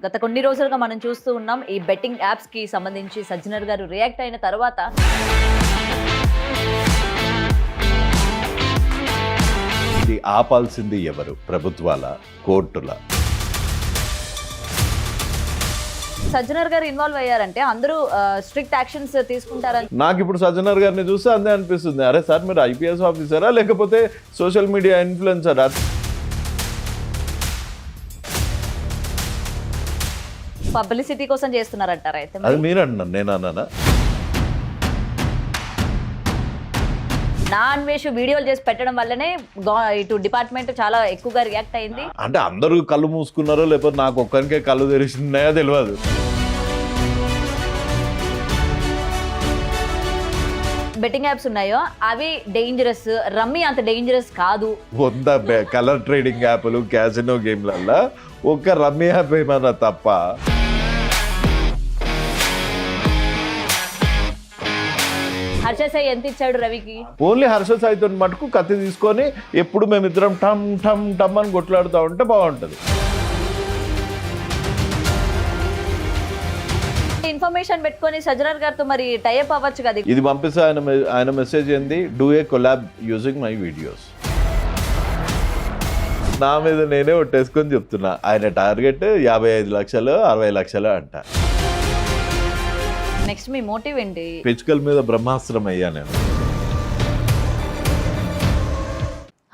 గత కొన్ని రోజులుగా మనం చూస్తూ ఉన్నాం ఈ బెట్టింగ్ యాప్స్ కి సంబంధించి సజ్జనర్ గారు రియాక్ట్ అయిన తర్వాత ఇది ఆపాల్సింది ఎవరు? ప్రభుత్వాల, కోర్టుల? సజ్జనర్ గారు ఇన్వాల్వ్ అయ్యారంటే అందరూ స్ట్రిక్ట్ యాక్షన్స్ తీసుకుంటారని నాకు ఇప్పుడు సజ్జనర్ గారిని చూస్తే అంతే అనిపిస్తుంది. అరే సార్, మీరు ఐపీఎస్ ఆఫీసరా లేకపోతే సోషల్ మీడియా ఇన్ఫ్లుయెన్సరా? పబ్లిసిటీ కోసం చేస్తున్నారంటారా? అయితే అది మీరు అంటున్నారు, నేను అన్నానా? నా అన్వేష్ వీడియోలు చేసి పెట్టడం వల్లనే ఇటు డిపార్ట్మెంట్ చాలా ఎక్కువగా రియాక్ట్ అయింది. అంటే అందరూ కళ్ళు మూసుకున్నారో లేకపోతే నాకు ఒక్కరికే కళ్ళు తెరిచినాయో తెలియదు. బెట్టింగ్ యాప్స్ ఉన్నాయో అవి డేంజరస్, రమ్మీ అంత డేంజరస్ కాదు. 100 కలర్ ట్రేడింగ్ యాప్లు, క్యాసినో గేమ్లల్లో ఒక్క రమ్మీ యాప్ ఏమన్నా తప్ప. హర్ష సాయి ఎంత ఇచ్చాడు రవికి? ఓన్లీ హర్ష సాయితో మటుకు కత్తి తీసుకొని ఎప్పుడు మేమిద్దరం టమ్ టమ్ టమ్ అని కొట్లాడుతూ ఉంటే బాగుంటుంది. ఇన్ఫర్మేషన్ పెట్టుకొని సజ్జనర్ గారితో మరి టైఅప్ అవ్వచ్చు కదా. ఇది పంపిస్తే ఆయన మెసేజ్ ఏంది? Do a collab using my videos. నా మీద నేనే ఒట్టేసుకొని చెప్తున్నా, ఆయన టార్గెట్ 55 లక్షలు 60 లక్షలు అంట. నెక్స్ట్ మీ మోటివ్ ఏంటి? పిచ్చుకల మీద బ్రహ్మాస్త్రం అయ్యా నేను.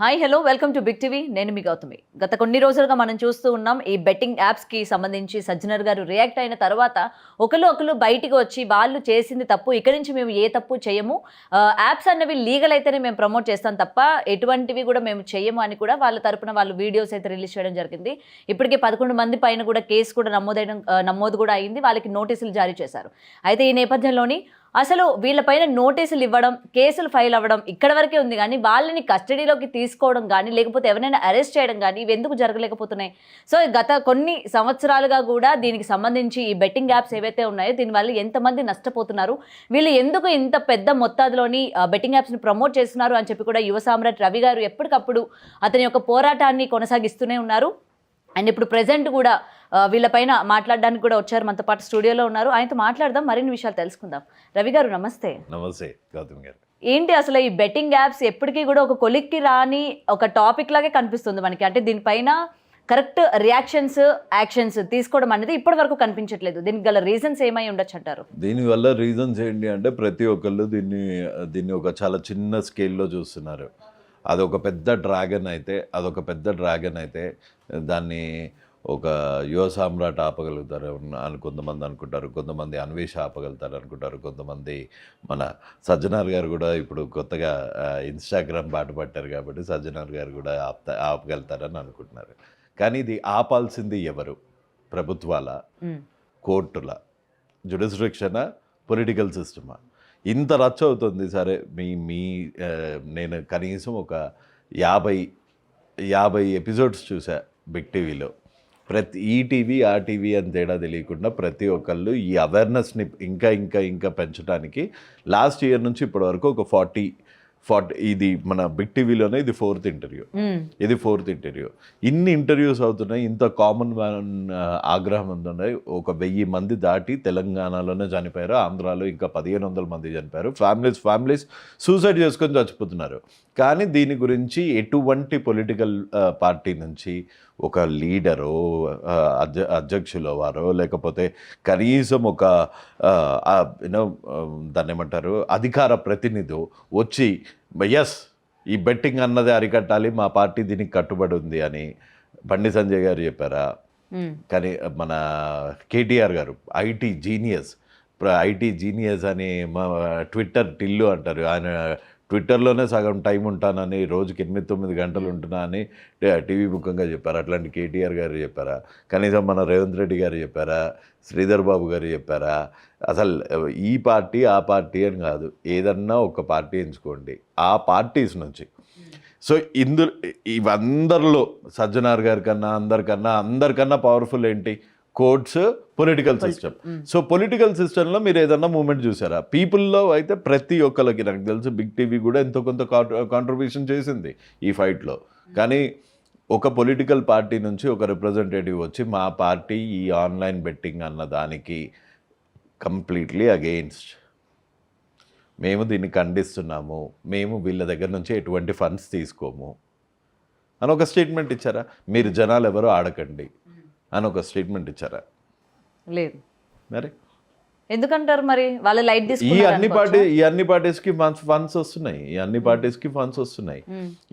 Hi hello, welcome to big TV. నేను మీ గౌతమి. గత కొన్ని రోజులుగా మనం చూస్తూ ఉన్నాం ఈ బెట్టింగ్ యాప్స్కి సంబంధించి సజ్జనర్ గారు రియాక్ట్ అయిన తర్వాత ఒకరు బయటికి వచ్చి వాళ్ళు చేసింది తప్పు, ఇక్కడి నుంచి మేము ఏ తప్పు చేయము, యాప్స్ అన్నవి లీగల్ అయితేనే మేము ప్రమోట్ చేస్తాం తప్ప ఎటువంటివి కూడా మేము చేయము అని కూడా వాళ్ళ తరపున వాళ్ళు వీడియోస్ అయితే రిలీజ్ చేయడం జరిగింది. ఇప్పటికే 11 మంది పైన కూడా కేసు కూడా నమోదు కూడా అయింది. వాళ్ళకి నోటీసులు జారీ చేశారు. అయితే ఈ నేపథ్యంలోని అసలు వీళ్ళపైన నోటీసులు ఇవ్వడం, కేసులు ఫైల్ అవ్వడం ఇక్కడ వరకే ఉంది కానీ వాళ్ళని కస్టడీలోకి తీసుకోవడం కానీ లేకపోతే ఎవరైనా అరెస్ట్ చేయడం కానీ ఇవి ఎందుకు జరగలేకపోతున్నాయి? సో గత కొన్ని సంవత్సరాలుగా కూడా దీనికి సంబంధించి ఈ బెట్టింగ్ యాప్స్ ఏవైతే ఉన్నాయో దీనివల్ల ఎంతమంది నష్టపోతున్నారు, వీళ్ళు ఎందుకు ఇంత పెద్ద మొత్తాల్లోని బెట్టింగ్ యాప్స్ని ప్రమోట్ చేస్తున్నారు అని చెప్పి కూడా యువ సామ్రాట్ రవి గారు ఎప్పటికప్పుడు అతని యొక్క పోరాటాన్ని కొనసాగిస్తూనే ఉన్నారు. అండ్ ఇప్పుడు ప్రెజెంట్ కూడా వీళ్ళపైన మాట్లాడడానికి కూడా వచ్చారు, మనతో పాటు స్టూడియోలో ఉన్నారు. ఆయనతో మాట్లాడదాం, మరిన్ని విషయాలు తెలుసుకుందాం. రవి గారు నమస్తే. నమస్తే గౌతమ్ గారు. ఏంటి అసలు ఈ బెట్టింగ్ యాప్స్ ఎప్పటికీ కూడా ఒక కొలిక్కి రాని ఒక టాపిక్ లాగే కనిపిస్తుంది మనకి. అంటే దీనిపైన కరెక్ట్ రియాక్షన్స్, యాక్షన్స్ తీసుకోవడం అనేది ఇప్పటి వరకు కనిపించట్లేదు. దీనికి గల రీజన్స్ ఏమై ఉండొచ్చు అంటారు? దీనివల్ల రీజన్స్ ఏంటి అంటే ప్రతి ఒక్కళ్ళు దీన్ని ఒక చాలా చిన్న స్కేల్లో చూస్తున్నారు. అదొక పెద్ద డ్రాగన్ అయితే దాన్ని ఒక యువ సామ్రాట్ ఆపగలుగుతారు అని కొంతమంది అనుకుంటారు, కొంతమంది అన్వేష ఆపగలుగుతారు అనుకుంటారు, కొంతమంది మన సజ్జనార్ గారు కూడా ఇప్పుడు కొత్తగా ఇన్స్టాగ్రామ్ బాట పట్టారు కాబట్టి సజ్జనార్ గారు కూడా ఆపగలుగుతారని అనుకుంటున్నారు. కానీ ఇది ఆపాల్సింది ఎవరు? ప్రభుత్వాల, కోర్టుల, జ్యుడిస్డిక్షనా, పొలిటికల్ సిస్టమా? ఇంత రచ్చ అవుతుంది. సరే, నేను కనీసం ఒక 50 ఎపిసోడ్స్ చూసా బిగ్ టీవీలో. ప్రతి ఈటీవీ ఆ టీవీ అని తేడా తెలియకుండా ప్రతి ఒక్కళ్ళు ఈ అవేర్నెస్ని ఇంకా పెంచడానికి లాస్ట్ ఇయర్ నుంచి ఇప్పటి వరకు ఒక 40 ఇది మన బిగ్ టీవీలోనే ఇది 4th ఇంటర్వ్యూ. ఇన్ని ఇంటర్వ్యూస్ అవుతున్నాయి, ఇంత కామన్ మ్యాన్ ఆగ్రహం ఉన్నాయి. ఒక 1000 మంది దాటి తెలంగాణలోనే చనిపోయారు, ఆంధ్రాలో ఇంకా 1500 మంది చనిపోయారు. ఫ్యామిలీస్ సూసైడ్ చేసుకొని చచ్చిపోతున్నారు. కానీ దీని గురించి ఎటువంటి పొలిటికల్ పార్టీ నుంచి ఒక లీడరో, అధ్యక్షుల వారో, లేకపోతే కనీసం ఒక దాన్ని ఏమంటారు అధికార ప్రతినిధి వచ్చి ఎస్ ఈ బెట్టింగ్ అన్నది అరికట్టాలి, మా పార్టీ దీనికి కట్టుబడి ఉంది అని బండి సంజయ్ గారు చెప్పారా? కానీ మన కేటీఆర్ గారు ఐటీ జీనియస్ అని మా ట్విట్టర్ టిల్లు అంటారు, ఆయన ట్విట్టర్లోనే సగం టైం ఉంటానని, రోజుకి 8-9 గంటలు ఉంటున్నా అని టీవీ ముఖంగా చెప్పారు. అట్లాంటి కేటీఆర్ గారు చెప్పారా? కనీసం మన రేవంత్ రెడ్డి గారు చెప్పారా? శ్రీధర్ బాబు గారు చెప్పారా? అసలు ఈ పార్టీ ఆ పార్టీ అని కాదు, ఏదన్నా ఒక పార్టీ ఎంచుకోండి ఆ పార్టీస్ నుంచి. సో ఇవందరిలో సజ్జనార్ గారి కన్నా అందరికన్నా పవర్ఫుల్ ఏంటి? Courts, political system. So political సిస్టంలో మీరు ఏదన్నా మూమెంట్ చూసారా? పీపుల్లో అయితే ప్రతి ఒక్కరికి, నాకు తెలిసి బిగ్ టీవీ కూడా ఎంతో కొంత కాంట్రిబ్యూషన్ చేసింది ఈ ఫైట్లో. కానీ ఒక పొలిటికల్ పార్టీ నుంచి ఒక రిప్రజెంటేటివ్ వచ్చి మా పార్టీ ఈ ఆన్లైన్ బెట్టింగ్ అన్న దానికి కంప్లీట్లీ అగెయిన్స్ట్, మేము దీన్ని ఖండిస్తున్నాము, మేము వీళ్ళ దగ్గర నుంచి ఎటువంటి ఫండ్స్ తీసుకోము అని ఒక స్టేట్మెంట్ ఇచ్చారా? మీరు జనాలు ఎవరో ఆడకండి అని ఒక స్టేట్మెంట్ ఇచ్చారా? లేదు. మరి ఎందుకంటారు మరి వాళ్ళు లైట్ ఈ తీసుకున్నారు? అన్ని పార్టీస్కి ఫండ్స్ వస్తున్నాయి, ఈ అన్ని పార్టీస్కి ఫండ్స్ వస్తున్నాయి.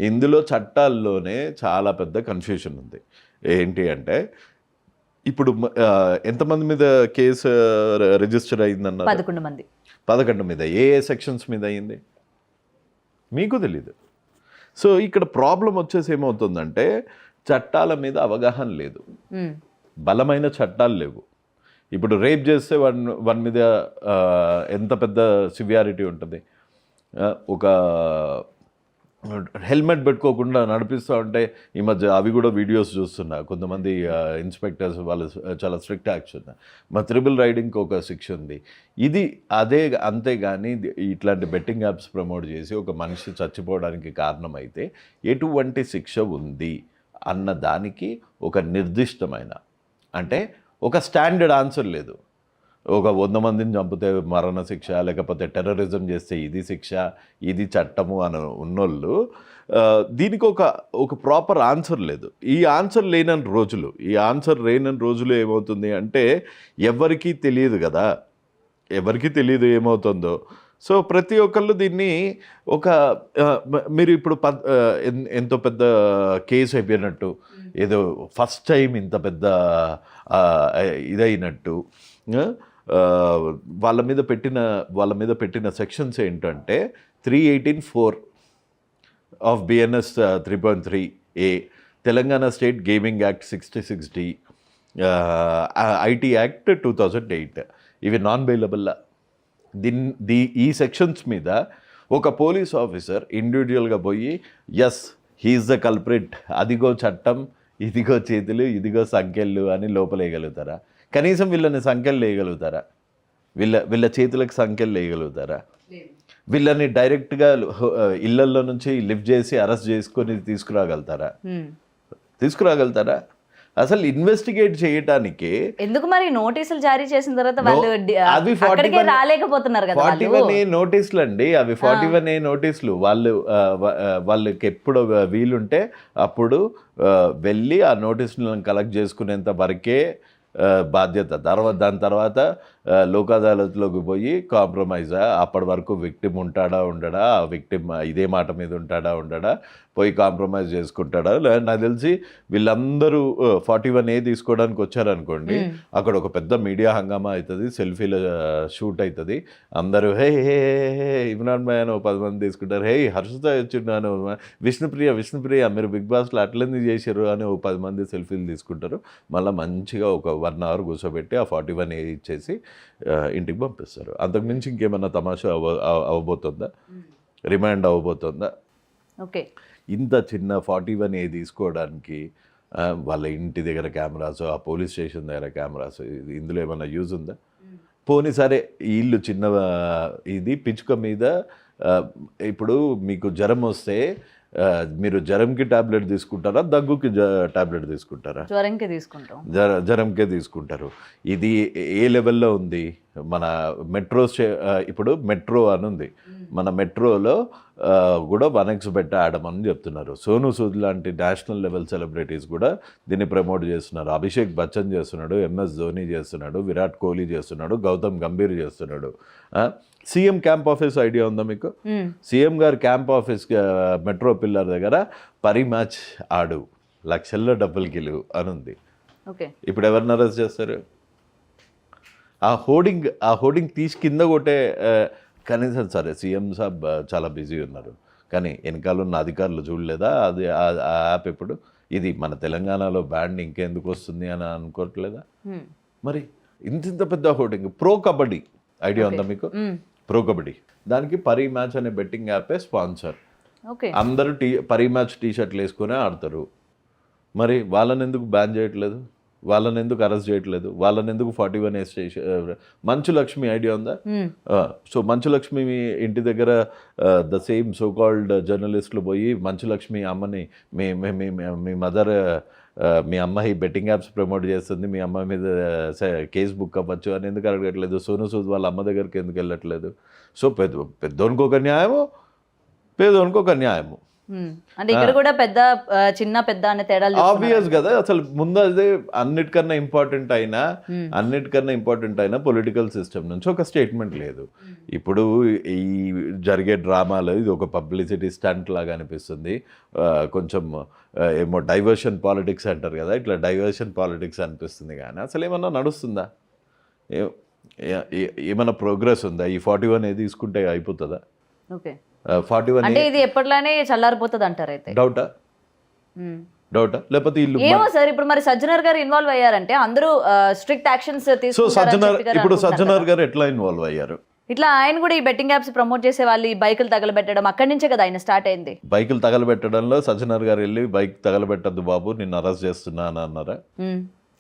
ఇందులో చట్టాల్లోనే చాలా పెద్ద కన్ఫ్యూషన్ ఉంది. ఏంటి అంటే ఇప్పుడు ఎంతమంది మీద కేసు రిజిస్టర్ అయిందన్న? 11 మంది. 11 మీద. ఏ సెక్షన్స్ మీద అయింది మీకు తెలీదు. సో ఇక్కడ ప్రాబ్లం వచ్చేసి ఏమవుతుందంటే చట్టాల మీద అవగాహన లేదు, బలమైన చట్టాలు లేవు. ఇప్పుడు రేప్ చేస్తే వన్ మీద ఎంత పెద్ద సివియారిటీ ఉంటుంది. ఒక హెల్మెట్ పెట్టుకోకుండా నడిపిస్తూ ఉంటే ఈ మధ్య అవి కూడా వీడియోస్ చూస్తున్నా, కొంతమంది ఇన్స్పెక్టర్స్ వాళ్ళు చాలా స్ట్రిక్ట్ యాక్షన్. మా త్రిబుల్ రైడింగ్కి ఒక శిక్ష ఉంది. ఇది అంతేగాని ఇట్లాంటి బెట్టింగ్ యాప్స్ ప్రమోట్ చేసి ఒక మనిషి చచ్చిపోవడానికి కారణమైతే ఎటువంటి శిక్ష ఉంది అన్న దానికి ఒక నిర్దిష్టమైన, అంటే ఒక స్టాండర్డ్ ఆన్సర్ లేదు. ఒక 100 మందిని చంపితే మరణ శిక్ష, లేకపోతే టెర్రరిజం చేస్తే ఇది శిక్ష, ఇది చట్టము అని ఉన్నోళ్ళు, దీనికి ఒక ప్రాపర్ ఆన్సర్ లేదు. ఈ ఆన్సర్ లేనన్ని రోజులు ఏమవుతుంది అంటే ఎవరికీ తెలియదు కదా, ఎవరికీ తెలియదు ఏమవుతుందో. సో ప్రతి ఒక్కళ్ళు దీన్ని మీరు ఇప్పుడు ఎంతో పెద్ద కేసు అయిపోయినట్టు, ఏదో ఫస్ట్ టైం ఇంత పెద్ద ఇదైనట్టు వాళ్ళ మీద పెట్టిన సెక్షన్స్ ఏంటంటే 318(4) of BNS 3.3A, Telangana state gaming act 66D, IT act 2008. ఇవి నాన్ బెయిలబుల్. ఈ సెక్షన్స్ మీద ఒక పోలీస్ ఆఫీసర్ ఇండివిజువల్గా పోయి ఎస్ హీఈస్ ద కల్ప్రిట్, అదిగో చట్టం, ఇదిగో చేతులు, ఇదిగో సంఖ్యలు అని లోపలేయగలుగుతారా? కనీసం వీళ్ళని సంఖ్యలు వేయగలుగుతారా? వీళ్ళ చేతులకు సంఖ్యలు వేయగలుగుతారా? వీళ్ళని డైరెక్ట్గా ఇళ్లల్లో నుంచి లిఫ్ట్ చేసి అరెస్ట్ చేసుకొని తీసుకురాగలుగుతారా? అసలు ఇన్వెస్టిగేట్ చేయడానికి ఎందుకు మరి నోటీసులు జారీ చేసిన తర్వాత వాళ్ళు అక్కడికే రాలేకపోతున్నారు కదా? 41A నోటీసులు అండి అవి. 41A నోటీసులు వాళ్ళకి ఎప్పుడు వీలుంటే అప్పుడు వెళ్ళి ఆ నోటీసులను కలెక్ట్ చేసుకునేంత వరకే బాధ్యత. దాని తర్వాత లోక్ అదాలత్లోకి పోయి కాంప్రమైజ్. అప్పటి వరకు విక్టిమ్ ఉంటాడా ఉండడా, ఆ విక్టిమ్ ఇదే మాట మీద ఉంటాడా ఉండడా, పోయి కాంప్రమైజ్ చేసుకుంటాడా. నాకు తెలిసి వీళ్ళందరూ 41A తీసుకోవడానికి వచ్చారనుకోండి, అక్కడ ఒక పెద్ద మీడియా హంగామా అవుతుంది, సెల్ఫీల షూట్ అవుతుంది. అందరూ హే హే హే ఇమ్రాన్ భాయ్ అని 10 మంది తీసుకుంటారు, హే హర్షిత వచ్చిన్నాను, విష్ణుప్రియ మీరు బిగ్ బాస్లో అట్లెందుకు చేశారు అని 10 మంది సెల్ఫీలు తీసుకుంటారు. మళ్ళీ మంచిగా ఒక 1 అవర్ కూర్చోబెట్టి ఆ 41A ఇచ్చేసి ఇంటికి పంపిస్తారు. అంతకుమించి ఇంకేమన్నా తమాషా అవ్వబోతుందా? రిమాండ్ అవ్వబోతుందా? ఓకే. ఇంత చిన్న 41A తీసుకోవడానికి వాళ్ళ ఇంటి దగ్గర కెమెరాస్, ఆ పోలీస్ స్టేషన్ దగ్గర కెమెరాస్, ఇందులో ఏమైనా యూజ్ ఉందా? పోనీ సరే ఇల్లు చిన్న ఇది పిచ్చుక మీద ఇప్పుడు మీకు జ్వరం వస్తే మీరు జ్వరంకి టాబ్లెట్ తీసుకుంటారా, దగ్గుకి టాబ్లెట్ తీసుకుంటారా? జ్వరంకే తీసుకుంటారు. ఇది ఏ లెవెల్లో ఉంది? మన ఇప్పుడు మెట్రో అని ఉంది, మన మెట్రోలో కూడా 1x బెట్ ఆడమని చెప్తున్నారు. సోను సూద్ లాంటి నేషనల్ లెవెల్ సెలబ్రిటీస్ కూడా దీన్ని ప్రమోట్ చేస్తున్నారు. అభిషేక్ బచ్చన్ చేస్తున్నాడు, MS ధోని చేస్తున్నాడు, విరాట్ కోహ్లీ చేస్తున్నాడు, గౌతమ్ గంభీర్ చేస్తున్నాడు. సీఎం క్యాంప్ ఆఫీస్ ఐడియా ఉందా మీకు? సీఎం గారు క్యాంప్ ఆఫీస్ మెట్రో పిల్లర్ దగ్గర పరి మ్యాచ్ ఆడు, లక్షల్లో డబ్బులు గెలువు అని ఉంది. ఇప్పుడు ఎవరిని అరెస్ట్ చేస్తారు? ఆ హోర్డింగ్ తీసి కింద కొట్టే కనీసం సరే సీఎం సాబ్ చాలా బిజీ ఉన్నారు, కానీ వెనకాల ఉన్న అధికారులు చూడలేదా అది ఆ యాప్? ఎప్పుడు ఇది మన తెలంగాణలో బ్యాండ్ ఇంకెందుకు వస్తుంది అని అనుకోవట్లేదా? మరి ఇంత పెద్ద హోర్డింగ్. ప్రో కబడ్డీ ఐడియా ఉందా మీకు? ప్రో కబడ్డీ దానికి పరి మ్యాచ్ అనే బెట్టింగ్ యాపే స్పాన్సర్. అందరూ పరి మ్యాచ్ టీషర్ట్లు వేసుకునే ఆడతారు. మరి వాళ్ళని ఎందుకు బ్యాన్ చేయట్లేదు? వాళ్ళని ఎందుకు అరెస్ట్ చేయట్లేదు, వాళ్ళని ఎందుకు 41A station. Manchu Lakshmi idea ఉందా? సో మంచు లక్ష్మి మీ ఇంటి దగ్గర ద సేమ్ సో కాల్డ్ జర్నలిస్టులు పోయి మంచు లక్ష్మి అమ్మని మీ మదర్ మీ అమ్మాయి బెట్టింగ్ యాప్స్ ప్రమోట్ చేస్తుంది, మీ అమ్మాయి మీద కేసు బుక్ అవ్వచ్చు అని ఎందుకు అడగట్లేదు? సోను సూద్ వాళ్ళ అమ్మ దగ్గరికి ఎందుకు వెళ్ళట్లేదు? సో పెద్దోనికి ఒక న్యాయము, పేదోనికి ఒక న్యాయము. అంటే ఇక్కడ కూడా పెద్ద చిన్న పెద్ద అనే తేడాలు ఆబ్వియస్ కదా. అసలు ముందు అదే అన్నిటికన్నా ఇంపార్టెంట్ అయినా పొలిటికల్ సిస్టమ్ నుంచి ఒక స్టేట్మెంట్ లేదు. ఇప్పుడు ఈ జరిగే డ్రామాలో ఇది ఒక పబ్లిసిటీ స్టంట్ లాగా అనిపిస్తుంది. కొంచెం ఏమో డైవర్షన్ పాలిటిక్స్ అంటారు కదా, ఇట్లా డైవర్షన్ పాలిటిక్స్ అనిపిస్తుంది. కానీ అసలు ఏమన్నా నడుస్తుందా? ఏమన్నా ప్రోగ్రెస్ ఉందా? ఈ 41A తీసుకుంటే అయిపోతుందా? ఓకే, 41 అంటే ఇది ఎప్పటిలానే చల్లారిపోతుంది అంటారు అయితే? డౌటా లేకపోతే ఇల్లు ఏమో సార్. ఇప్పుడు మరి సజ్జనర్ గారు ఇన్వాల్వ్ అయ్యారంటే అందరూ స్ట్రిక్ట్ యాక్షన్స్ ఇప్పుడు సజ్జనర్ గారు ఎట్లా ఇన్వాల్వ్ అయ్యారు? ఇట్లా ఆయన కూడా ఈ బెట్టింగ్ యాప్స్ ప్రమోట్ చేసే వాళ్ళు ఈ బైకులు తగలబెట్టడం అక్కడి నుంచే కదా ఆయన స్టార్ట్ అయింది. బైకులు తగలబెట్టడంలో సజ్జనర్ గారు వెళ్ళి బైక్ తగలబెట్టద్దు బాబు, నిన్ను అరెస్ట్ చేస్తున్నా అని అన్నారా?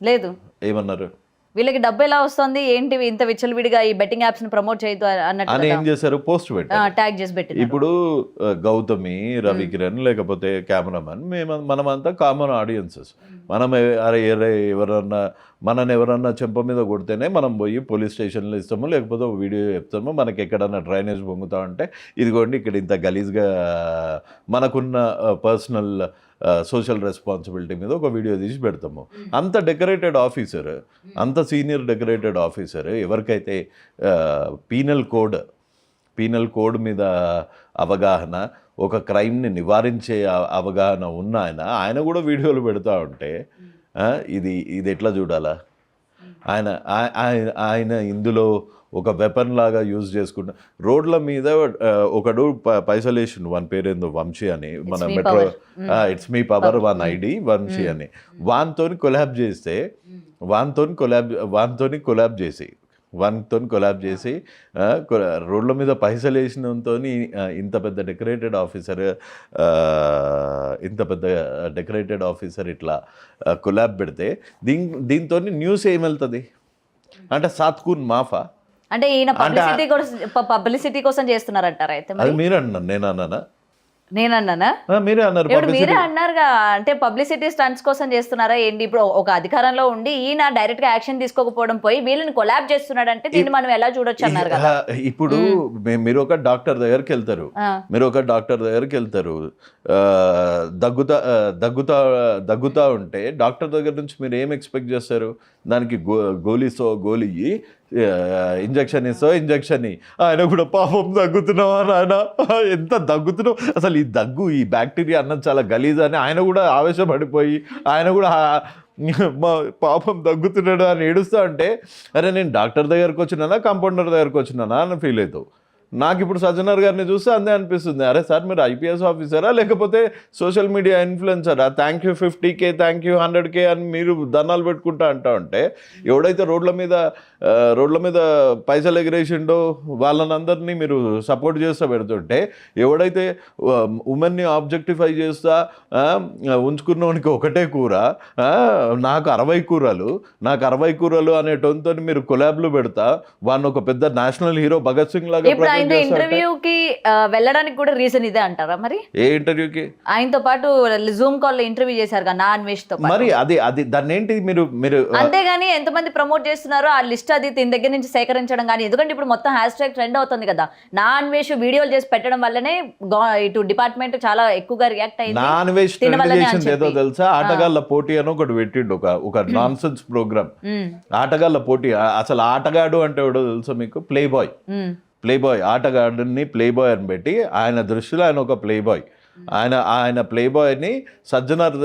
లేదు. ఏమన్నారు? వీళ్ళకి డబ్బు ఎలా వస్తుంది ఏంటి ఇంత విచ్చలవిడిగా ఈ బెట్టింగ్ యాప్స్ ని ప్రమోట్ చేయదు అన్నట్టు అని ఏం చేశారు? పోస్ట్ పెట్టారు, ట్యాగ్ చేసి పెట్టి. ఇప్పుడు గౌతమి, రవికిరణ్ లేకపోతే కెమెరామెన్ మనమంతా కామన్ ఆడియన్సెస్. మనం ఎవరన్నా చెంప మీద కొడితేనే మనం పోయి పోలీస్ స్టేషన్లో ఇస్తాము, లేకపోతే ఒక వీడియో చెప్తాము. మనకి ఎక్కడన్నా డ్రైనేజ్ పొంగుతా ఉంటే ఇదిగోండి ఇక్కడ ఇంత గలీజ్గా మనకున్న పర్సనల్ సోషల్ రెస్పాన్సిబిలిటీ మీద ఒక వీడియో తీసి పెడతాము. అంత డెకరేటెడ్ ఆఫీసర్, అంత సీనియర్ డెకరేటెడ్ ఆఫీసర్, ఎవరికైతే పీనల్ కోడ్ మీద అవగాహన, ఒక క్రైమ్ని నివారించే అవగాహన ఉన్న ఆయన కూడా వీడియోలు పెడతా ఉంటే ఇది ఎట్లా చూడాలా? ఆయన ఇందులో ఒక వెపన్ లాగా యూజ్ చేసుకుంటా రోడ్ల మీద ఒకడు పైసలు వేసిండు, వాని పేరేందో వంశీ అని, మన metro it's me power 1 ID Vamsi అని, వాన్తోని కొలాబ్ చేసి రోడ్ల మీద పైసలు వేసినంతో ఇంత పెద్ద డెకరేటెడ్ ఆఫీసర్ ఇట్లా కొలాబ్ పెడితే దీంతో న్యూస్ ఏమెళ్తుంది అంటే సాత్కూన్ మాఫా అంటే ఈయన పబ్లిసిటీ కోసం చేస్తున్నారంటారు అయితే? అది మీరు అన్నారు, నేనన్నానా? మీరే అన్నారు. మీరే అన్నారుగా, అంటే పబ్లిసిటీ స్టంట్స్ కోసం చేస్తున్నారా ఏంటి? ఇప్పుడు ఒక అధికారంలో ఉండి ఈయన డైరెక్ట్ గా యాక్షన్ తీసుకోకపోవడం పోయి వీళ్ళని కొలాబ్ చేస్తున్నాడు అంటే దీన్ని మనం ఎలా చూడొచ్చు అన్నారు కదా. ఇప్పుడు మీరు ఒక డాక్టర్ దగ్గరికి వెళ్తారు, దగ్గుతా ఉంటే డాక్టర్ దగ్గర నుంచి మీరు ఏం ఎక్స్పెక్ట్ చేస్తారు? దానికి గోలీ ఇంజక్షన్ ఆయన కూడా పాపం దగ్గుతున్నావా నాయన, ఎంత దగ్గుతున్నావు, అసలు ఈ దగ్గు ఈ బ్యాక్టీరియా అన్నది చాలా గలీజ్ అని ఆయన కూడా ఆవేశపడిపోయి ఆయన కూడా పాపం దగ్గుతున్నాడు అని ఏడుస్తా అంటే, అరే నేను డాక్టర్ దగ్గరకు వచ్చినానా కంపౌండర్ దగ్గరకు వచ్చినానా అని ఫీల్ అవుతావు. నాకు ఇప్పుడు సజ్జనర్ గారిని చూస్తే అంతే అనిపిస్తుంది, అరే సార్ మీరు IPS ఆఫీసరా లేకపోతే సోషల్ మీడియా ఇన్ఫ్లుయెన్సరా? Thank you 50K, thank you 100K అని మీరు దండాలు పెట్టుకుంటా ఉంటే ఎవడైతే రోడ్ల మీద పైసలు ఎగిరేసిండో వాళ్ళని అందరినీ మీరు సపోర్ట్ చేస్తూ పెడుతుంటే, ఎవడైతే ఉమెన్ని ఆబ్జెక్టిఫై చేస్తా ఉంచుకున్నవానికి ఒకటే కూర, నాకు 60 కూరలు అనే టోన్తో మీరు కొలాబ్లు పెడతా వాడిని ఒక పెద్ద నేషనల్ హీరో భగత్ సింగ్ లాగా ఇంటర్వ్యూకి వెళ్ళడానికి కూడా రీజన్ ఇదే అంటారా? మరి ఏ ఇంటర్వ్యూకి? ఆయనతో పాటు జూమ్ కాల్ లో ఇంటర్వ్యూ చేశారు కదా అన్వేష్ తో. మరి అది దాన్ని ఏంటి మీరు అంతేగాని ఎంతమంది ప్రమోట్ చేస్తున్నారో ఆ లిస్ట్ అది దీని దగ్గర నుంచి సేకరించడం కానీ, ఎందుకంటే ఇప్పుడు మొత్తం #, ట్రెండ్ అవుతుంది కదా. నా అన్వేష్ వీడియోలు చేసి పెట్టడం వల్లనే ఇటు డిపార్ట్మెంట్ చాలా ఎక్కువగా రియాక్ట్ అయింది. నా అన్వేష్ ఏదో తెలుసా? ఆటగాళ్ళ పోటీ అని ఒకటి పెట్టిండు, ఒక నాన్ సెన్స్ ప్రోగ్రామ్. ఆటగాళ్ళ పోటీ, అసలు ఆటగాడు అంటే ఎవడో తెలుసా మీకు? ప్లే బాయ్ ఆటగాడిని ప్లే బాయ్ అని పెట్టి ఆయన దృష్టిలో ఆయన ఒక ప్లే బాయ్. ఆయన ప్లే బాయ్ని సజ్జనర్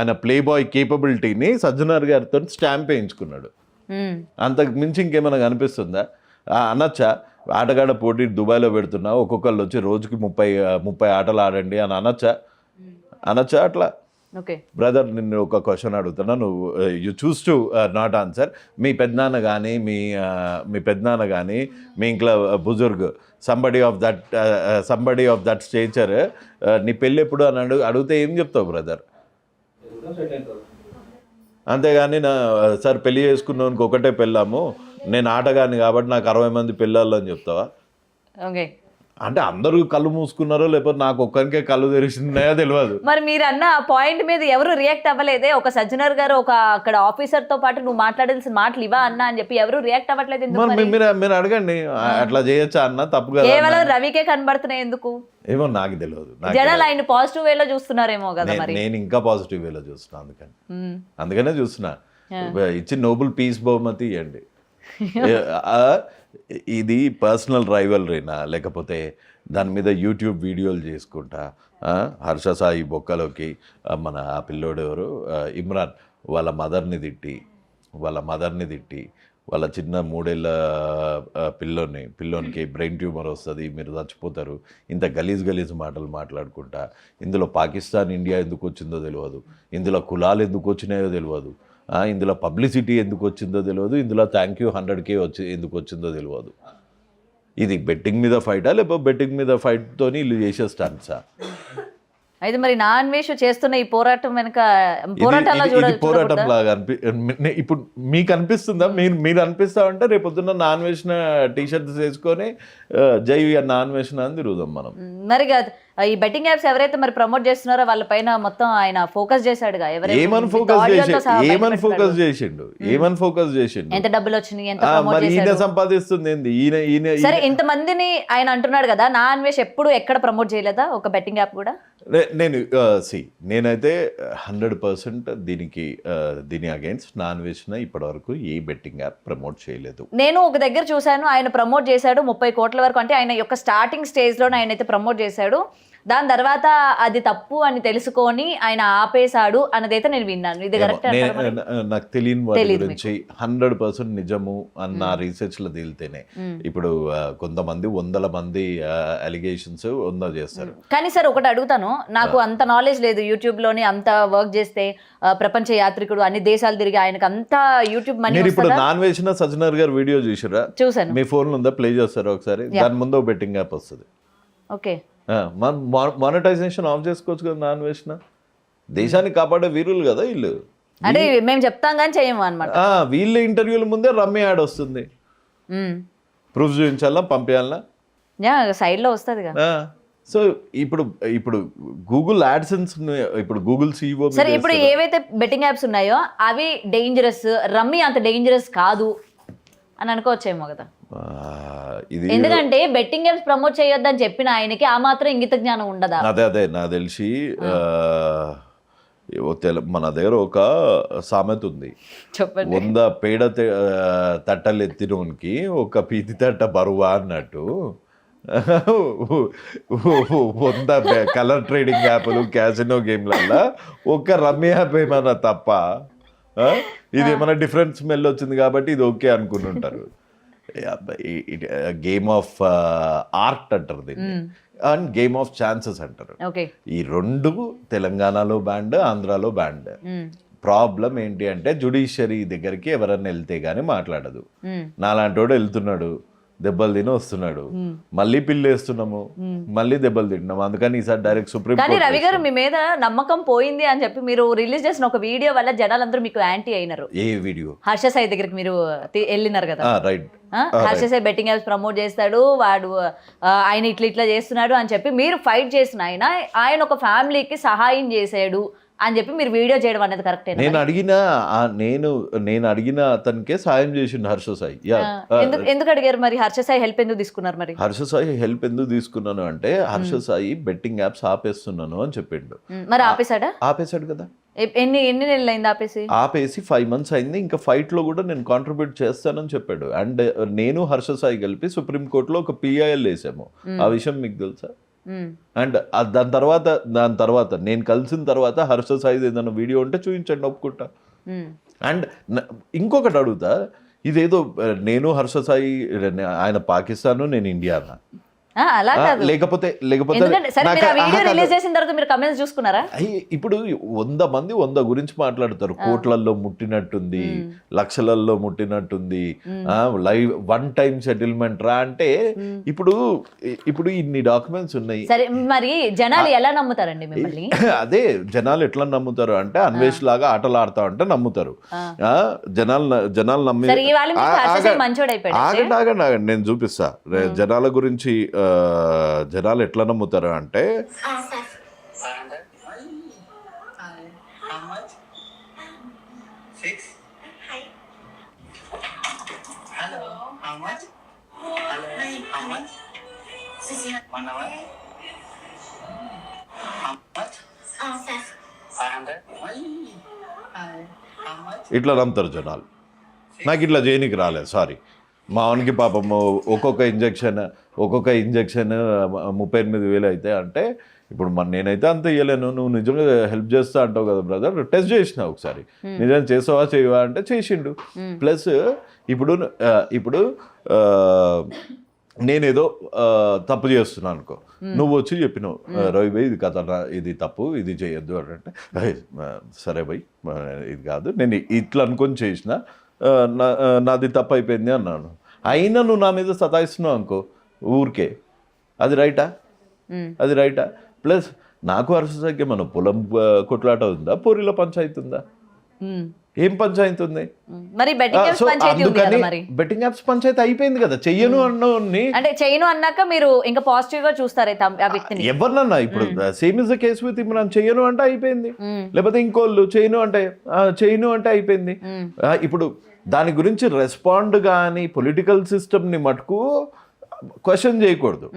ఆయన ప్లే బాయ్ కేపబిలిటీని సజ్జనర్ గారితో స్టాంప్ వేయించుకున్నాడు. అంతకు మించి ఇంకేమైనా కనిపిస్తుందా? అనొచ్చా ఆటగాడ పోటీ దుబాయ్లో పెడుతున్నా ఒక్కొక్కళ్ళు వచ్చి రోజుకి 30 ఆటలు ఆడండి అని అనొచ్చా అట్లా? ఓకే బ్రదర్, నిన్ను ఒక క్వశ్చన్ అడుగుతున్నా, నువ్వు you choose to not answer. మీ పెద్దనాన్న కానీ మీ ఇంట్లో బుజుర్గ్ సంబడి ఆఫ్ దట్ స్టేచర్ నీ పెళ్ళి ఎప్పుడు అని అడిగితే ఏం చెప్తావు బ్రదర్? అంతేగాని సార్ పెళ్లి చేసుకున్నానికి ఒకటే పెళ్ళాము, నేను ఆటగాని కాబట్టి నాకు 60 మంది పెళ్ళాళ్ళు అని చెప్తావా? ఓకే. అంటే అందరూ కళ్ళు మూసుకున్నారో లేకపోతే నాకు ఒక్కరికే కళ్ళు తెరిచినాయో తెలియదు. మరి మీరు అన్న ఆ పాయింట్ మీద ఎవరు రియాక్ట్ అవ్వలేదే? ఒక సజ్జనర్ గారు ఒక అక్కడ ఆఫీసర్ తో పాటు నువ్వు మాట్లాడాల్సిన మాటలు ఇవా అన్న అని చెప్పి ఎవరు రియాక్ట్ అవ్వట్లేదు ఎందుకు మరి మరి? మీరు అడగండి, అట్లా చేయొచ్చా అన్న? తప్పు కదా. కేవలం రవికే కనబడుతున్నాయి ఎందుకు? ఏమో నాకు తెలియదు. జనాలు ఆయన పాజిటివ్ వేలో చూస్తున్నారేమో కదా మరి. నేను ఇంకా పాజిటివ్ వేలో చూస్తున్నా, మ్మ్. అందుకనే చూస్తున్నా. ఇచ్చి నోబెల్ పీస్ బహుమతి ఇవ్వండి. ఇది పర్సనల్ రైవలరీనా లేకపోతే దాని మీద యూట్యూబ్ వీడియోలు చేసుకుంటా హర్ష సాయి బొక్కలోకి మన ఆ పిల్లోడు ఎవరు ఇమ్రాన్ వాళ్ళ మదర్ని తిట్టి వాళ్ళ చిన్న 3 ఏళ్ళ పిల్లోనికి బ్రెయిన్ ట్యూమర్ వస్తుంది, మీరు చచ్చిపోతారు, ఇంత గలీజ్ మాటలు మాట్లాడుకుంటా. ఇందులో పాకిస్తాన్ ఇండియా ఎందుకు వచ్చిందో తెలియదు, ఇందులో కులాలు ఎందుకు వచ్చినాయో తెలియదు, ఇందులో పబ్లిసిటీ ఎందుకు వచ్చిందో తెలియదు, ఇందులో థ్యాంక్ యూ 100K ఎందుకు వచ్చిందో తెలియదు. ఇది బెట్టింగ్ మీద ఫైటా లేకపోతే బెట్టింగ్ మీద ఫైట్తోని ఇల్లు చేసే స్టంట్సా? అయితే మరి నా అన్వేష చేస్తున్న ఈ పోరాటం వెనక ఇది పోరాటం లాగా ఇప్పుడు మీకు అనిపిస్తుందా? మీరు అనిపిస్తా అంటే రేపొద్దున్న నాన్ వేసిన టీషర్ట్స్ వేసుకొని జై నాన్ వేసిన అని తిరుగుదాం మనం. మరి కాదు, ఈ బెట్టింగ్ యాప్స్ ఎవరైతే మరి ప్రమోట్ చేస్తున్నారో వాళ్ళ పైన మొత్తం ఆయన ఫోకస్ చేశాడుగా. ఏమని ఫోకస్ చేసిండు? ఎంత డబ్బులు వచ్చినాయి, ఎంత మరి ఈయన సంపాదిస్తుంది ఏంది? ఈయన సరే ఇంతమందిని ఆయన అంటున్నాడు కదా, నా అన్వేష్ ఎప్పుడు ఎక్కడ ప్రమోట్ చేయలేదా ఒక బెట్టింగ్ యాప్ కూడా? నేనైతే 100% దీని అగైన్స్ నాన్ వేసిన ఇప్పటివరకు ఏ బెట్టింగ్ యాప్ ప్రమోట్ చేయలేదు. నేను ఒక దగ్గర చూశాను, ఆయన ప్రమోట్ చేశాడు 30 కోట్ల వరకు. అంటే ఆయన యొక్క స్టార్టింగ్ స్టేజ్లోనే ఆయన అయితే ప్రమోట్ చేశాడు. దాని తర్వాత అది తప్పు అని తెలుసుకొని ఆయన ఆపేశాడు అన్నదైతే నేను విన్నాను. ఇది కరెక్ట్? నాకు తెలియని వాటి గురించి 100% నిజము అన్న రీసెర్చ్ లో తేలితేనే. ఇప్పుడు కొంతమంది 100 మంది అలిగేషన్స్ చేస్తారు. కానీ సార్ ఒకటి అడుగుతాను, నాకు అంత నాలెడ్జ్ లేదు. యూట్యూబ్ లోని అంత వర్క్ చేస్తే ప్రపంచ యాత్రికుడు అన్ని దేశాలు తిరిగి ఆయనకు అంత యూట్యూబ్ మనీ. మీరు ఇప్పుడు నాన్ వేసిన సజ్జనర్ గారు వీడియో చూసారా? చూసాను. మీ ఫోన్ లో ఉందా? ప్లే చేస్తారా ఒకసారి? దాని ముందు బెట్టింగ్ యాప్ వస్తుంది. ఓకే. మానిటైజేషన్ ఆఫ్ చేసుకోవచ్చు కదా నాన్ వేసిన. దేశాన్ని కాపాడే వీరులు కదా వీళ్ళు. అంటే మేము చెప్తాం కానీ చేయము అనమాట. వీళ్ళ ఇంటర్వ్యూల ముందే రమ్మి యాడ్ వస్తుంది. ప్రూఫ్ చూపించాలా, పంపించాలా, సైడ్ లో వస్తుంది కదా. సో ఇప్పుడు గూగుల్ యాడ్సెన్స్, ఇప్పుడు గూగుల్ CEO సరే ఇప్పుడు ఏవైతే బెట్టింగ్ యాప్స్ ఉన్నాయో అవి డేంజరస్, రమ్మీ అంత డేంజరస్ కాదు అని అనుకోవచ్చేమో కదా. ఇది ఎందుకంటే బెట్టింగ్ యాప్స్ ప్రమోట్ చేయొద్దని చెప్పిన ఆయనకి ఆ మాత్రం ఇంగిత జ్ఞానం ఉండదా? అదే నాకు తెలిసి మన దగ్గర ఒక సామెత ఉంది, 100 పేడ తట్టలు ఎత్తినోనికి ఒక పీతి తట్ట బరువా అన్నట్టు. 100 కలర్ ట్రేడింగ్ యాప్లు, క్యాసినో గేమ్లల్లో ఒక రమ్మీ యాప్ ఏమన్నా తప్ప, ఇది ఏమైనా డిఫరెంట్ స్మెల్ వచ్చింది కాబట్టి ఇది ఓకే అనుకుని ఉంటారు. గేమ్ ఆఫ్ ఆర్ట్ అంటారు దీన్ని, అండ్ గేమ్ ఆఫ్ ఛాన్సెస్ అంటారు. ఈ 2 తెలంగాణలో బ్యాండ్, ఆంధ్రాలో బ్యాండ్. ప్రాబ్లం ఏంటి అంటే జుడిషియరీ దగ్గరికి ఎవరన్నా వెళ్తే గానీ మాట్లాడదు. నాలాంటి వాడు వెళ్తున్నాడు, దెబ్బలు తిని వస్తున్నాడు, మళ్ళీ పిల్లేస్తున్నాము, మళ్ళీ దెబ్బలు తింటున్నాము. అందుకని ఈసారి డైరెక్ట్ సుప్రీం. కానీ రవి గారు మీ మీద నమ్మకం పోయింది అని చెప్పి మీరు రిలీజ్ చేసిన ఒక వీడియో వల్ల జనాలందరూ మీకు యాంటీ అయినారు. ఏ వీడియో? హర్ష సాయి దగ్గరికి మీరు వెళ్ళినారు కదా. Right. Harsha Sai betting apps promote చేస్తాడు, వాడు ఆయన ఇట్లా చేస్తున్నాడు అని చెప్పి మీరు ఫైట్ చేసిన ఆయన ఒక ఫ్యామిలీకి సహాయం చేశాడు అని చెప్పి మీరు వీడియో చేయడం అనేది కరెక్టే? నేను అడిగిన అతనికే సాయం చేసిండు హర్ష సాయి. ఎందుకు అడిగారు మరి? హర్ష సాయి హెల్ప్ ఎందుకు తీసుకున్నారు మరి? హర్ష సాయి హెల్ప్ ఎందుకు తీసుకున్నాను అంటే హర్ష సాయి బెట్టింగ్ యాప్స్ ఆపేస్తున్నాను అని చెప్పిండు. మరి ఆపేశాడా? ఆపేశాడు కదా. ఎన్ని నెలలు అయింది ఆపేసి 5 months అయింది. ఇంకా ఫైట్ లో కూడా నేను కాంట్రిబ్యూట్ చేస్తానని చెప్పాడు. అండ్ నేను హర్ష సాయి కలిపి సుప్రీంకోర్టులో ఒక PIL వేసాము. ఆ విషయం మీకు తెలుసా? అండ్ దాని తర్వాత నేను కలిసిన తర్వాత హర్ష సాయి ఏదైనా వీడియో ఉంటే చూపించండి, ఒప్పుకుంటా. అండ్ ఇంకొకటి అడుగుతా, ఇదేదో నేను హర్ష సాయి ఆయన పాకిస్తాను, నేను ఇండియా అన్నా. అలా కాదు. లేకపోతే ఎందుకంటే సరే మీరు ఆ వీడియో నాకు రిలీజ్ చేసిన తర్వాత మీరు కమెంట్స్ చూసుకున్నారా? ఇప్పుడు 100 మంది 100 గురించి మాట్లాడతారు. కోట్లల్లో ముట్టినట్టుంది, లక్షలల్లో ముట్టినట్టుంది, లైవ్ 1 టైం సెటిల్మెంట్ రా అంటే ఇప్పుడు ఇన్ని డాక్యుమెంట్స్ ఉన్నాయి. సరే మరి జనాలు ఎలా నమ్ముతారండి మిమ్మల్ని? అదే జనాలు ఎట్లా నమ్ముతారు అంటే అన్వేష్ లాగా ఆటలు ఆడతా ఉంటే నమ్ముతారు. జనాలు నమ్మి ఆగండి నేను చూపిస్తా. జనాల గురించి జనాలు ఎట్లా నమ్ముతారు అంటే ఇట్లా నమ్ముతారు జనాలు. నాకు ఇట్లా చేయనికి రాలేదు, సారీ. మా వానికి పాపం ఒక్కొక్క ఇంజెక్షన్ 38,000 అయితే అంటే ఇప్పుడు నేనైతే అంత ఇవ్వలేను. నువ్వు నిజంగా హెల్ప్ చేస్తా అంటావు కదా బ్రదర్, టెస్ట్ చేసిన ఒకసారి, నిజంగా చేసావా చేయవా అంటే చేసిండు. ప్లస్ ఇప్పుడు నేనేదో తప్పు చేస్తున్నాను అనుకో, నువ్వు వచ్చి చెప్పినావు రవి భయ్ ఇది కథ, ఇది తప్పు, ఇది చేయొద్దు అంటే సరే భయ్ ఇది కాదు, నేను ఇట్లా అనుకొని చేసిన, నాది తప్పు అయిపోయింది అన్నాను. అయినా నువ్వు నా మీద సతాయిస్తున్నావు అనుకో ఊరికే, అది రైటా? ప్లస్ నాకు హర్షకి మన పొలం కొట్లాట ఉందా, పూరిలో పంచాయతీ ఉందా? ఏం పంచాయతీ ఉంది? మరి బెట్టింగ్ యాప్స్ పంచాయతీ అయిపోయింది కదా. చెయ్యను అంటే చెయ్యను అన్నాక మీరు ఇంకా పాజిటివ్ గా చూస్తారైతే ఆ వ్యక్తిని. ఎవరినన్నా ఇప్పుడు same is the case with Imran. చెయ్యను అంటే అయిపోయింది, లేకపోతే ఇంకోళ్ళు చేయను అంటే అయిపోయింది. ఇప్పుడు దాని గురించి రెస్పాండ్ కానీ పొలిటికల్ సిస్టమ్ని మటుకు క్వశ్చన్ చేయకూడదు.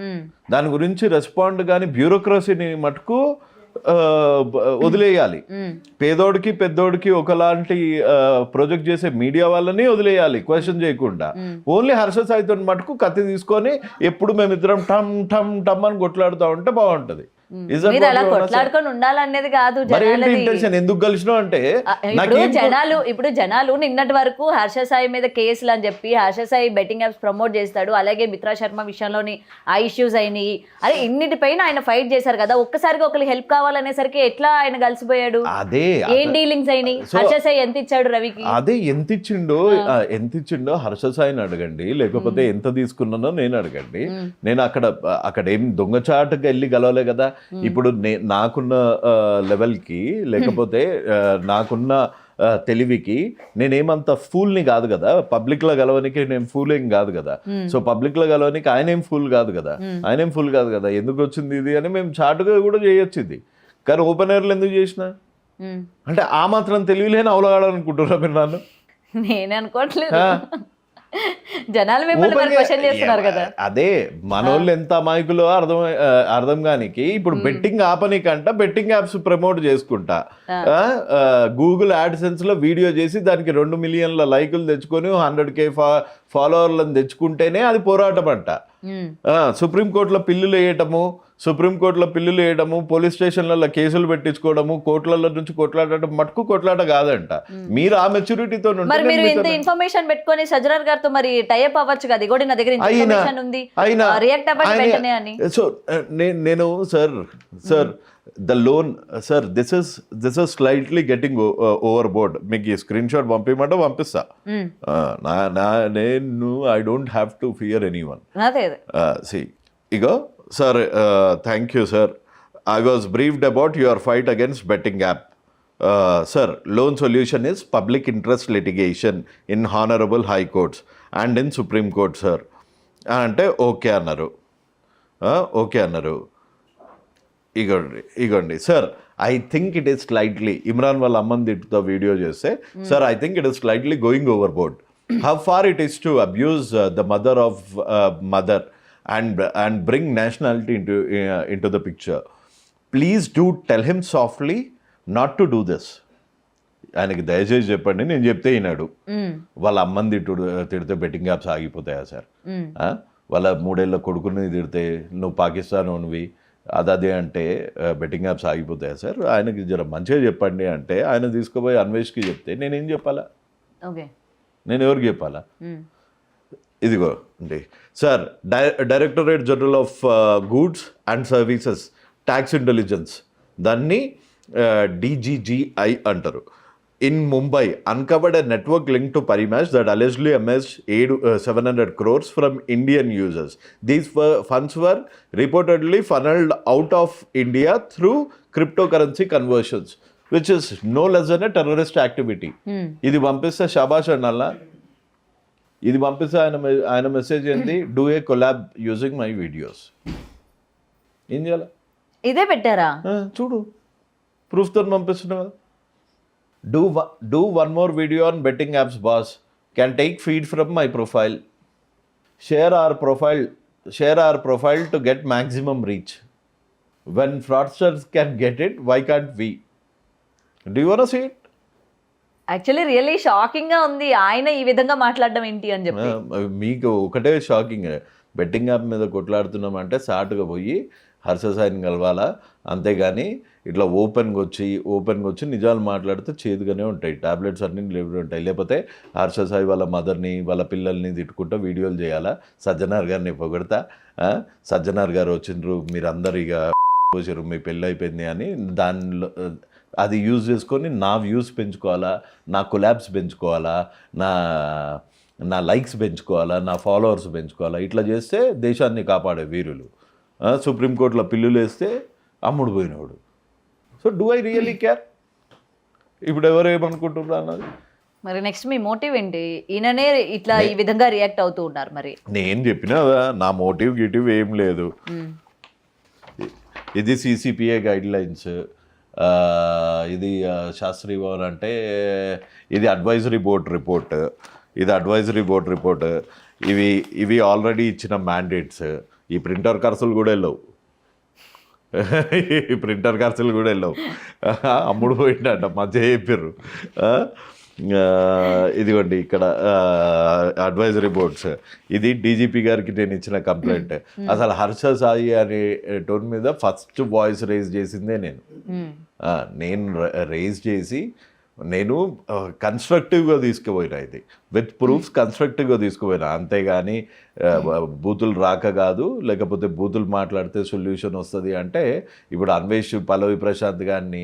దాని గురించి రెస్పాండ్ కానీ బ్యూరోక్రసీని మటుకు వదిలేయాలి. పేదోడికి పెద్దోడికి ఒకలాంటి ప్రొజెక్ట్ చేసే మీడియా వాళ్ళని వదిలేయాలి క్వశ్చన్ చేయకుండా. ఓన్లీ హర్ష సాయితో మటుకు కత్తి తీసుకొని ఎప్పుడు మేమిద్దరం టమ్ టమ్ టమ్ అని కొట్లాడుతూ ఉంటే బాగుంటది. కొట్లాడుకొని ఉండాలనేది కాదు. ఎందుకు కలిసినావు అంటే ఇప్పుడు జనాలు నిన్నటి వరకు హర్ష సాయి మీద కేసులు అని చెప్పి Harsha Sai betting apps promote చేస్తాడు, అలాగే మిత్రా శర్మ విషయంలోని ఆ ఇష్యూస్ అయినాయి, అదే ఇన్నిటిపైన ఆయన ఫైట్ చేశారు కదా. ఒక్కసారిగా ఒకరికి హెల్ప్ కావాలనేసరికి ఎట్లా ఆయన కలిసిపోయాడు? అదే ఏం డీలింగ్స్ అయినాయి? హర్ష సాయి ఎంత ఇచ్చాడు రవికి? అదే ఎంత ఇచ్చిండో హర్ష సాయిని అడగండి, లేకపోతే ఎంత తీసుకున్నానో నేను అడగండి. నేను అక్కడ ఏం దొంగచాటుగా వెళ్ళి గలవలే కదా. ఇప్పుడు నాకున్న లెవెల్కి లేకపోతే నాకున్న తెలివికి నేనేమంత ఫూల్ని కాదు కదా. పబ్లిక్లో గెలవనికి నేను ఫూల్ ఏం కాదు కదా. సో పబ్లిక్లో గెలవనికి ఆయన ఏం ఫూల్ కాదు కదా. ఎందుకు వచ్చింది ఇది అని మేము చాటుగా కూడా చేయొచ్చు ఇది. కానీ ఓపెన్ ఎయిర్లో ఎందుకు చేసిన అంటే ఆ మాత్రం తెలివిలేని అవలగాడనుకుంటున్నా మీరు నన్ను? నేనే అనుకోవట్లేదు, జనాలు మిమ్మల్ని క్వశ్చన్ చేస్తున్నారు కదా. అదే మనోళ్ళు ఎంత అమాయకులో అర్థం కానికి. ఇప్పుడు బెట్టింగ్ ఆపనికంట బెట్టింగ్ యాప్స్ ప్రమోట్ చేసుకుంటా, గూగుల్ యాడ్సెన్స్ లో వీడియో చేసి దానికి 2 మిలియన్ల లైకులు తెచ్చుకొని 100K ఫాలోవర్లను తెచ్చుకుంటేనే అది పోరాటం అంట. సుప్రీంకోర్టులో పిల్లులు వేయడము, పోలీస్ స్టేషన్లలో కేసులు పెట్టించుకోవడము, కోర్టులలో నుంచి కొట్లాడటం మటుకు కొట్లాట కాదంట. మీరు ఆ మెచ్యూరిటీతో ఇన్ఫర్మేషన్ పెట్టుకొని సజ్జనర్ గారితో మరి టైఅప్ అవ్వచ్చు కదా. ఇగోడి నా దగ్గర ఇన్ఫర్మేషన్ ఉంది, రియాక్ట్ అవ్వండి వెంటనే అని. సో నేను sir the loan sir this is slightly getting overboard. మీకు స్క్రీన్ షాట్ పంపిస్తా. నేను I don't have to fear anyone. See ego sir, thank you sir. I was briefed about your fight against betting app. Sir, loan solution is public interest litigation in honorable high courts and in Supreme Court sir. అంటే okay అన్నారు. ఇగోండి sir, I think it is slightly Imran వాళ్ళ అమ్మని తిట్టుతో video చేస్తే sir I think it is slightly going over board. How far it is to abuse the mother of mother and bring nationality into the picture. Please do tell him softly not to do this. ఆయనకి దయచేసి చెప్పండి, నేను చెప్తే ఈనాడు. వాళ్ళ అమ్మని తిడితే betting apps ఆగిపోతాయా sir? వాళ్ళ 3 ఏళ్ళ కొడుకుని తిడితే నువ్వు పాకిస్తాన్ ఉన్నవి అదే అంటే బెట్టింగ్ యాప్స్ ఆగిపోతాయా సార్? ఆయనకి జర మంచిగా చెప్పండి అంటే ఆయన తీసుకుపోయి అన్వేష్కి చెప్తే నేనేం చెప్పాలా? నేను ఎవరికి చెప్పాలా? ఇదిగో అండి sir, directorate general of goods and services tax intelligence, దాన్ని DGGI అంటారు. In Mumbai uncovered a network link to Parimash that allegedly amassed 700 crores from Indian users. These funds were reportedly funneled out of India through cryptocurrency conversions, which is no less than a terrorist activity. ఇది పంపిస్తే షాబాష్ అనాలా? ఇది పంపిస్తే ఆయన message ఏంది? Do a collab using my videos. ఏం చేయాలి? ఇదే పెట్టారా? చూడు, ప్రూఫ్తో పంపిస్తున్నావు కదా. Do one more video on betting apps, boss. Can take feed from my profile. Share our profile to get maximum reach. When fraudsters can get it, why can't we? Do you want to see it? Actually really shocking గా ఉంది ఆయన ఈ విధంగా మాట్లాడడం ఏంటి అని చెప్పి. మీకు ఒకటే షాకింగ్, బెట్టింగ్ యాప్ మీద కొట్లాడుతున్నామంటే సాటుగా పోయి హర్ష సాయిని కలవాలా, అంతేగాని ఇట్లా ఓపెన్గా వచ్చి నిజాలు మాట్లాడితే చేదుగానే ఉంటాయి, టాబ్లెట్స్ అన్నీ ఉంటాయి. లేకపోతే హర్ష సాయి వాళ్ళ మదర్ని వాళ్ళ పిల్లల్ని తిట్టుకుంటూ వీడియోలు చేయాలా, సజ్జనార్ గారిని పొగడతా, సజ్జనార్ గారు వచ్చిండ్రు మీరందరూ ఇక వచ్చారు మీ పెళ్ళి అయిపోయింది అని, దానిలో అది యూజ్ చేసుకొని నా వ్యూస్ పెంచుకోవాలా, నా కొలాబ్స్ పెంచుకోవాలా, నా లైక్స్ పెంచుకోవాలా, నా ఫాలోవర్స్ పెంచుకోవాలా. ఇట్లా చేస్తే దేశాన్ని కాపాడే వీరులు. సుప్రీంకోర్టులో పిల్లులు వేస్తే అమ్ముడు పోయినవాడు. So do I really care? ఇప్పుడు ఎవరు ఏమనుకుంటున్నారు అన్నది. మరి నెక్స్ట్ మీ మోటివ్ ఏంటి? ఈయననే ఇట్లా ఈ విధంగా రియాక్ట్ అవుతూ ఉన్నారు. మరి నేను చెప్పినా నా మోటివ్ ఏం లేదు. ఇది CCPA గైడ్ లైన్స్, ఇది శాస్త్రీ భవన్ అంటే ఇది అడ్వైజరీ బోర్డ్ రిపోర్ట్, ఇవి ఆల్రెడీ ఇచ్చిన మ్యాండేట్స్. ఈ ప్రింటర్ ఖర్చులు కూడా వెళ్ళవు. అమ్ముడు పోయిండట మధ్య చెప్పారు. ఇదిగోండి ఇక్కడ అడ్వైజరీ బోర్డ్స్. ఇది DGP గారికి నేను ఇచ్చిన కంప్లైంట్. అసలు హర్ష సాయి అనే టోన్ మీద ఫస్ట్ వాయిస్ రేజ్ చేసిందే నేను రేజ్ చేసి నేను కన్స్ట్రక్టివ్గా తీసుకుపోయినా, ఇది విత్ ప్రూఫ్స్ కన్స్ట్రక్టివ్గా తీసుకుపోయినా, అంతేగాని బూతులు రాక కాదు. లేకపోతే బూతులు మాట్లాడితే సొల్యూషన్ వస్తుంది అంటే ఇప్పుడు అన్వేష్ పల్లవి ప్రశాంత్ గారిని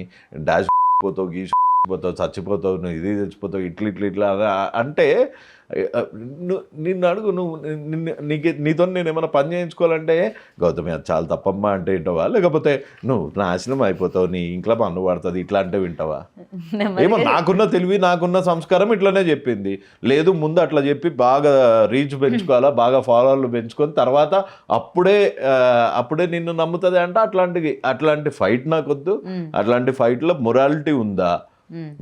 డాష్ పోతావు, పోతావు, చచ్చిపోతావు, నువ్వు ఇది చచ్చిపోతావు, ఇట్లా అంటే నిన్ను అడుగు, నువ్వు నీతో నేను ఏమైనా పని చేయించుకోవాలంటే గౌతమి అది చాలా తప్పమ్మా అంటే వింటావా? లేకపోతే నువ్వు నాశనం అయిపోతావు, నీ ఇంట్లో పన్ను పడుతుంది ఇట్లా అంటే వింటావా? ఏమో నాకున్న తెలివి నాకున్న సంస్కారం ఇట్లనే చెప్పింది. లేదు ముందు అట్లా చెప్పి బాగా రీచ్ పెంచుకోవాలా, బాగా ఫాలోవర్లు పెంచుకొని తర్వాత అప్పుడే నిన్ను నమ్ముతుంది అంటే అట్లాంటి ఫైట్ నాకొద్దు. అట్లాంటి ఫైట్లో మొరాలిటీ ఉందా?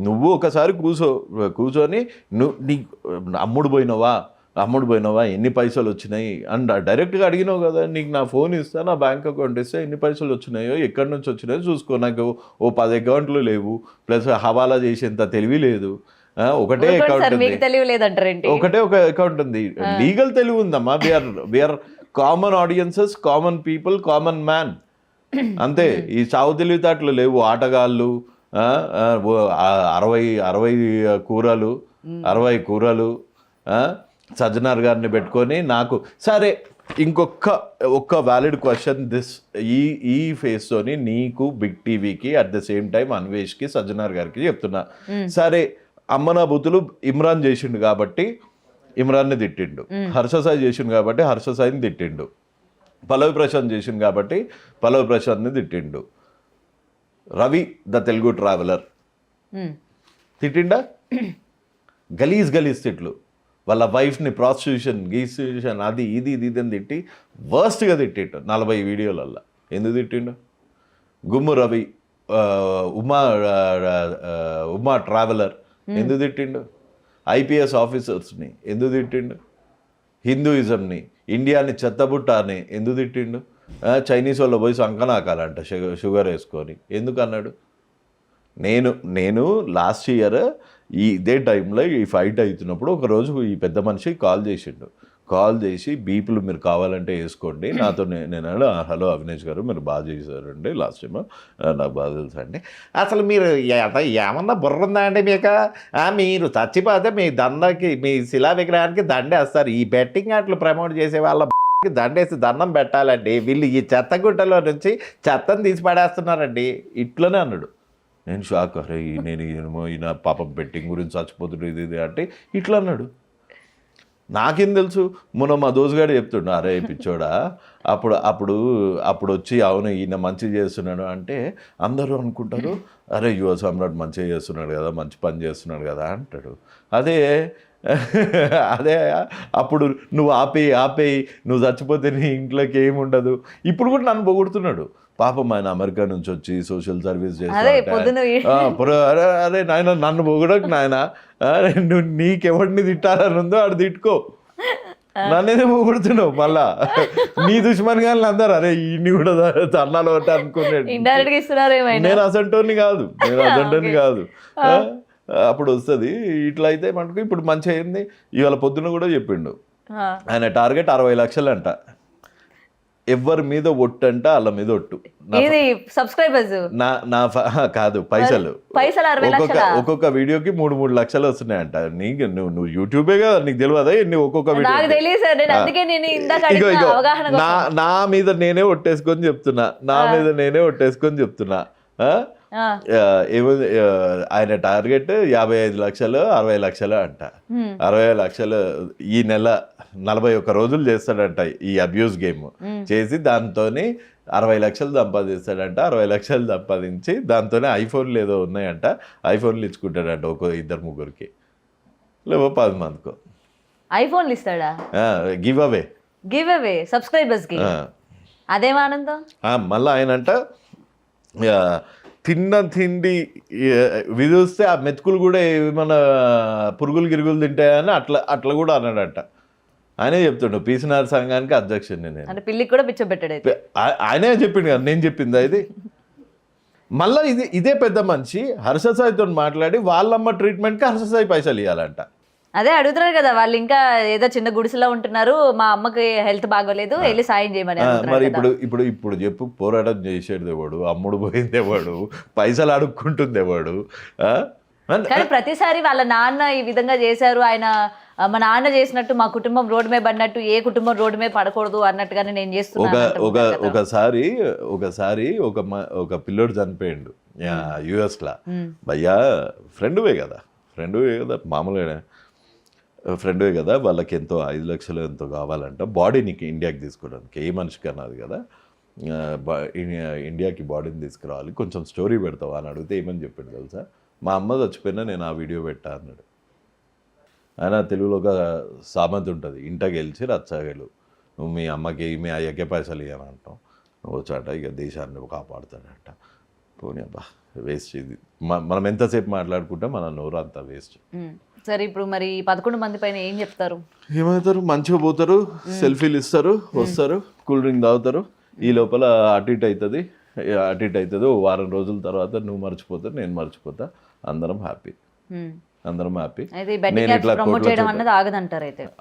నువ్వు ఒకసారి కూర్చొని నీ అమ్ముడు పోయినావా, ఎన్ని పైసలు వచ్చినాయి అండ్ డైరెక్ట్గా అడిగినావు కదా, నీకు నా ఫోన్ ఇస్తా, నా బ్యాంక్ అకౌంట్ ఇస్తే ఎన్ని పైసలు వచ్చినాయో, ఎక్కడి నుంచి వచ్చినాయో చూసుకో. నాకు 10 అకౌంట్లు లేవు, ప్లస్ హవాలా చేసేంత తెలివి లేదు. ఒకటే ఒక అకౌంట్ ఉంది. లీగల్ తెలివి ఉందమ్మా. We are common audiences, common people, common man, అంతే. ఈ చావు తెలివితేటలు లేవు. ఆటగాళ్ళు 60 కూరలు సజ్జనార్ గారిని పెట్టుకొని నాకు సరే. ఒక్క వ్యాలిడ్ క్వశ్చన్ ఈ ఫేస్తోని నీకు, బిగ్ టీవీకి, అట్ ద సేమ్ టైం అన్వేష్కి, సజ్జనార్ గారికి చెప్తున్నా. సరే అమ్మనా బూతులు ఇమ్రాన్ చేసిండు కాబట్టి ఇమ్రాన్ని తిట్టిండు, హర్ష సాయి చేసిండు కాబట్టి హర్ష సాయిని తిట్టిండు, పల్లవి ప్రశాంత్ చేసిండు కాబట్టి పల్లవి ప్రశాంత్ని తిట్టిండు, రవి ద తెలుగు ట్రావెలర్ తిట్టిండా? గలీజ్ తిట్లు. వాళ్ళ వైఫ్ని ప్రాస్టిట్యూషన్ అది ఇది అని తిట్టి వర్స్ట్గా తిట్టిండు 40 వీడియోలల్లో. ఎందుకు తిట్టిండు? గుమ్ము రవి ఉమా ట్రావెలర్ ఎందుకు తిట్టిండు? IPS ఆఫీసర్స్ని ఎందుకు తిట్టిండు? హిందూయిజంని, ఇండియాని చెత్తబుట్ట అని ఎందుకు తిట్టిండు? చైనీస్ వాళ్ళు పోయి సంకనాకాలంట షుగర్ వేసుకొని ఎందుకు అన్నాడు? నేను లాస్ట్ ఇయర్ ఇదే టైంలో ఈ ఫైట్ అవుతున్నప్పుడు ఒకరోజు ఈ పెద్ద మనిషి కాల్ చేసిండు. కాల్ చేసి బీపులు మీరు కావాలంటే వేసుకోండి నాతో నేను హలో అవినేష్ గారు మీరు బాగా చేశారండి లాస్ట్ టైం నాకు బాగా తెలుసు అండి అసలు మీరు ఏమన్నా బుర్ర ఉందా అండి మీకు మీరు చచ్చిపోతే మీ దండకి మీ శిలా విగ్రహానికి దండేస్తారు ఈ బెట్టింగ్ అట్లు ప్రమోట్ చేసే వాళ్ళ దండేసి దండం పెట్టాలండి వీళ్ళు ఈ చెత్తగుట్టలో నుంచి చెత్తను తీసి పడేస్తున్నారండి ఇట్లనే అన్నాడు. నేను షాక్ అరే నేను ఈయన పాపం బెట్టింగ్ గురించి చచ్చిపోతుండే ఇది అంటే ఇట్లా అన్నాడు. నాకేం తెలుసు మొన్న మా దోసుగాడు చెప్తుండే అరే పిచ్చోడా అప్పుడు అప్పుడు అప్పుడు వచ్చి అవును ఈయన మంచి చేస్తున్నాడు అంటే అందరూ అనుకుంటారు అరే యువ సమ్రాట్ మంచిగా చేస్తున్నాడు కదా మంచి పని చేస్తున్నాడు కదా అంటాడు. అదే అదే అప్పుడు నువ్వు ఆపేయి నువ్వు చచ్చిపోతే నీ ఇంట్లోకి ఏముండదు. ఇప్పుడు కూడా నన్ను పొగుడుతున్నాడు. పాపం ఆయన అమెరికా నుంచి వచ్చి సోషల్ సర్వీస్ చేస్తా అరే నాయన నన్ను పొగడకు నాయన నువ్వు నీకెవడిని తిట్టాలని ఉందో ఆడు తిట్టుకో నన్నేదే పొగుడుతున్నావు మళ్ళా నీ దుష్మన్ గాని అందరు అరే ఇన్ని కూడా తన్నాలు ఒకటి అనుకున్నాడు. నేను అసంటోని కాదు అప్పుడు వస్తుంది ఇట్లా అయితే మనకు ఇప్పుడు మంచి అయింది. ఇవాళ పొద్దున కూడా చెప్పిండు ఆయన టార్గెట్ 60 లక్షలు అంట. ఎవరి మీద ఒట్టు అంట వాళ్ళ మీద ఒట్టు సబ్స్క్రైబర్స్ కాదు పైసలు ఒక్కొక్క వీడియోకి 3 లక్షలు వస్తున్నాయంట. నీకు నువ్వు యూట్యూబే కదా నీకు తెలియదా ఎన్ని ఒక్కొక్క నా మీద నేనే ఒట్టేసుకొని చెప్తున్నా ఆయన టార్గెట్ 55 లక్షలు 60 లక్షలు అంట. 60 లక్షలు ఈ నెల 41 రోజులు చేస్తాడంట ఈ అబ్యూస్ గేమ్ చేసి దాంతో 60 లక్షలు సంపాదిస్తాడంట. 60 లక్షలు సంపాదించి దాంతోనే ఐఫోన్లు ఏదో ఉన్నాయంట ఐఫోన్లు ఇచ్చుకుంటాడంట ఒక 2-3 లేవో 10 మందికో ఐఫోన్లు ఇస్తాడా గివ్ అవే సబ్స్క్రైబర్స్ కి అదేం ఆనందం. మళ్ళీ ఆయనంట తిండి విధిస్తే ఆ మెతుకులు కూడా ఏమైనా పురుగులు గిరుగులు తింటాయని అట్లా కూడా అన్నాడంట. ఆయనే చెప్తుండు పీసీఆర్ సంఘానికి అధ్యక్షుడిని నేను. పిల్లికి కూడా పిచ్చబెట్టాడు ఆయనే చెప్పిండు కదా నేను చెప్పిందా ఇది. మళ్ళీ ఇదే పెద్ద మనిషి హర్ష సాయితో మాట్లాడి వాళ్ళమ్మ ట్రీట్మెంట్కి హర్ష సాయి పైసలు ఇవ్వాలంట. అదే అడుగుతున్నారు కదా వాళ్ళు ఇంకా ఏదో చిన్న గుడిసెలో ఉంటున్నారు మా అమ్మకి హెల్త్ బాగోలేదు వెళ్ళి సాయం చేయమని. మరి ఇప్పుడు చెప్పు పోరాటం చేసేది ఎవడు అమ్ముడు పోయింది ఎవడు పైసలు అడుక్కుంటుంది ఎవడు. కానీ ప్రతిసారి వాళ్ళ నాన్న ఈ విధంగా చేశారు ఆయన మా నాన్న చేసినట్టు మా కుటుంబం రోడ్డు మీద పడినట్టు ఏ కుటుంబం రోడ్డు మీద పడకూడదు అన్నట్టుగానే నేను చేస్తున్నాను. ఒకసారి ఒక పిల్లోడు చనిపోయిండు యుఎస్లో. భయ్యా ఫ్రెండ్వే కదా మామూలుగా ఫ్రెండ్వే కదా వాళ్ళకి ఎంతో 5 లక్షలు ఎంతో కావాలంట బాడీని ఇండియాకి తీసుకోవడానికి. ఏ మనిషికి అన్నది కదా ఇండియాకి బాడీని తీసుకురావాలి కొంచెం స్టోరీ పెడతావా అని అడిగితే ఏమని చెప్పాడు తెలుసా మా అమ్మ చచ్చిపోయినా నేను ఆ వీడియో పెట్టా అన్నాడు. ఆయన తెలుగులో ఒక సామెత ఉంటుంది ఇంట గెలిచి రచ్చగలు నువ్వు మీ అమ్మకి మీ అయ్యకే పైసలు ఇవ్వని అంటాం నువ్వు చాట ఇక దేశాన్ని కాపాడుతాడంట. పోనీ అబ్బా వేస్ట్ ఇది మనం ఎంతసేపు మాట్లాడుకుంటే మన నోరు అంత వేస్ట్. సరే ఇప్పుడు మరి 11 మంది పైన ఏం చెప్తారు? ఏమవుతారు మంచిగా పోతారు సెల్ఫీలు ఇస్తారు వస్తారు కూల్ డ్రింక్ తాగుతారు. ఈ లోపల అటు ఇటు అవుతుంది ఓ వారం రోజుల తర్వాత నువ్వు మర్చిపోతావు నేను మర్చిపోతా అందరం హ్యాపీ. నేను ఇట్లా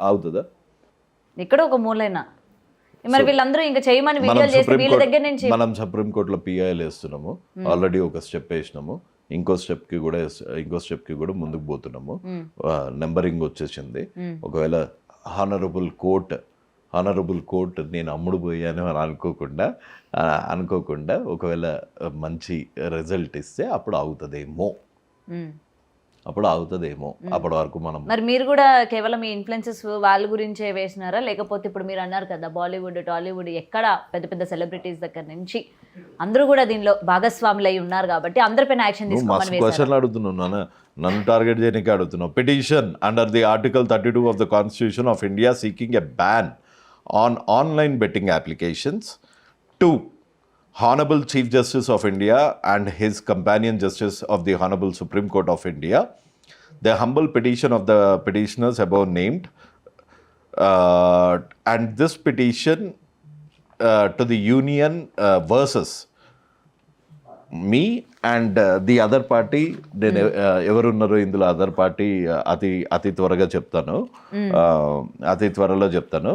అవుతుందా ఇక్కడ ఒక మూలైనా మరి వీళ్ళందరూ ఇంకా చేయమని వీడియోలు చేసి వీళ్ళ దగ్గర నుంచి మనం సుప్రీంకోర్టులో పిఐఎల్ వేస్తున్నాము ఆల్రెడీ ఒక స్టెప్ వేసినాము ఇంకో స్టెప్కి కూడా ముందుకు పోతున్నాము. నెంబరింగ్ వచ్చేసింది. ఒకవేళ హానరబుల్ కోర్ట్ నేను అమ్ముడు పోయాను అని అనుకోకుండా ఒకవేళ మంచి రిజల్ట్ ఇస్తే అప్పుడు అవుతుందేమో అప్పటి వరకు మనం. మరి మీరు కూడా కేవలం ఈ ఇన్ఫ్లుయెన్సెస్ వాళ్ళ గురించే వేసినారా లేకపోతే ఇప్పుడు మీరు అన్నారు కదా బాలీవుడ్ టాలీవుడ్ ఎక్కడ పెద్ద పెద్ద సెలబ్రిటీస్ దగ్గర నుంచి అందరూ కూడా దీనిలో భాగస్వాములు అయి ఉన్నారు కాబట్టి అందరిపైన యాక్షన్ తీసుకోమని క్వశ్చన్లు అడుగుతున్నాను నన్ను టార్గెట్ చేయడానికి అడుగుతున్నావు. Petition under the article 32 of the Constitution of India seeking a ban on online betting applications to Honorable Chief Justice of India and his companion Justice of the Honorable Supreme Court of India. The humble petition of the petitioners above named and this petition to the Union versus me and the other party నేను ఎవరున్నారో ఇందులో other party అతి త్వరగా చెప్తాను, అతి త్వరలో చెప్తాను.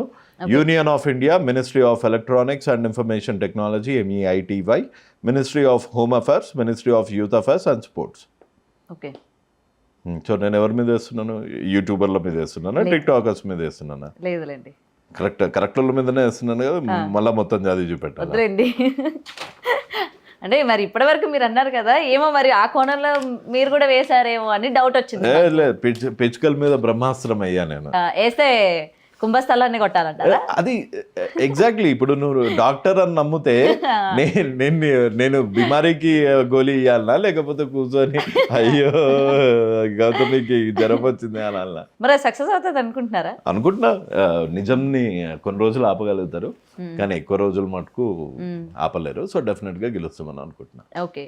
Union of India, ministry of electronics and information technology MEITY, ministry of home affairs, ministry of youth affairs and sports. Okay. So నేను ఎవరి మీద వేస్తున్నాను? యూట్యూబర్ల మీద వేస్తున్నానా, టిక్ టాకర్స్ మీద వేస్తున్నానా? లేదులేండి, కరెక్ట్ వాళ్ళ మీదనే వేస్తున్నాను కదా, మళ్ళీ మొత్తం చదివి చూపెట్టాలి. వద్దులేండి. అంటే మరి ఇప్పటివరకు మీరు అన్నారు కదా, ఏమో మరి ఆ కోణంలో మీరు కూడా వేశారేమో అని డౌట్ వచ్చింది. లేదు, పిచ్చుకల మీద బ్రహ్మాస్త్రం అయ్యా నేను. వేస్తే కుంభస్థలాన్ని కొట్టాలంటారా? అది ఎగ్జాక్ట్లీ. ఇప్పుడు నువ్వు డాక్టర్ అని నమ్మితే నేను బిమారీకి గోళీ ఇవ్వాలనా, లేకపోతే కూర్చొని అయ్యో గౌతమికి జ్వరం వచ్చింది అనాలనా? మరి సక్సెస్ అవుతుంది అనుకుంటున్నారా? అనుకుంటున్నా. నిజంని కొన్ని రోజులు ఆపగలుగుతారు, కానీ ఎక్కువ రోజులు మటుకు ఆపలేరు. సో డెఫినెట్గా గెలుస్తామని అనుకుంటున్నా. ఓకే,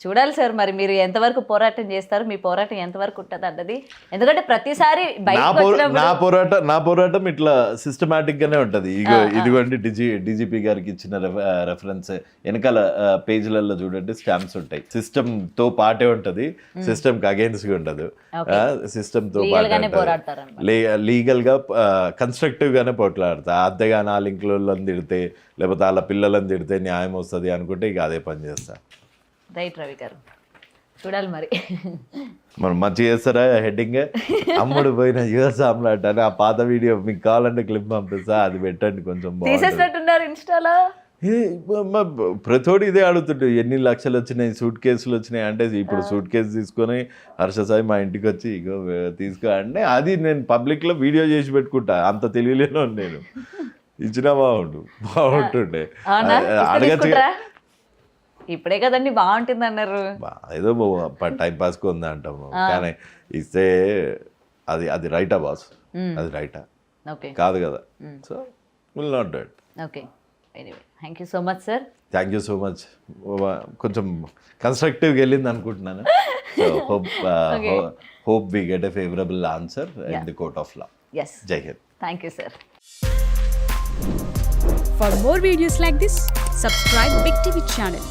చూడాలి సార్. మరి మీరు ఎంతవరకు పోరాటం చేస్తారు, మీ పోరాటం ఎంతవరకు ఉంటుంది అన్నది. ఎందుకంటే ప్రతిసారి నా పోరాటం ఇట్లా సిస్టమేటిక్ గానే ఉంటది. ఇదిగోండి డీజీపీ గారికి ఇచ్చిన రెఫరెన్స్ వెనకాల పేజీలలో చూడండి, స్టాంప్స్ ఉంటాయి. సిస్టమ్ తో పాటే ఉంటది, సిస్టమ్ కి అగైన్స్ గా ఉండదు. సిస్టమ్ తో పాటే లీగల్ గా కన్స్ట్రక్టివ్ గానే పోట్లాడతా. అద్దెగా నా లింకులను తిడితే, లేకపోతే వాళ్ళ పిల్లలను తిడితే న్యాయం వస్తుంది అనుకుంటే ఇక అదే పని చేస్తా. రైట్ రవి గారు, చూడాలి మరి. మనం మంచిగా చేస్తారా హెడ్డింగ్? అమ్ముడు పోయిన యుఎస్ ఆమ్లాట్ అని ఆ పాత వీడియో మీకు కావాలంటే క్లిప్ పంపిస్తా, అది పెట్టండి. కొంచెం తీసేసినట్టున్నారు ఇన్స్టాలో. ప్రతోడు ఇదే అడుగుతుంటే ఎన్ని లక్షలు వచ్చినాయి, సూట్ కేసులు వచ్చినాయి అంటే, ఇప్పుడు సూట్ కేసు తీసుకొని హర్ష సాయి మా ఇంటికి వచ్చి ఇగో తీసుకో అంటే, అది నేను పబ్లిక్లో వీడియో చేసి పెట్టుకుంటా. అంత తెలియలేను నేను. ఇచ్చినా బాగుంటుండే. అడగచ్చు, ఇప్పుడే కదండి బాగుంటుంది అన్నారు. ఏదో టైం పాస్కి ఉందా అంటాము, కానీ ఇస్తే అది రైటా బాస్? అది రైటా? కాదు కదా. So will not do it. Okay, anyway thank you so much sir. Thank you so much. కొంచెం కన్స్ట్రక్టివ్గా వెళ్ళింది అనుకుంటున్నాను. So hope we get a favourable answer in the court of law. Jai Hind. Thank you sir. For more videos like this, subscribe Big TV channel.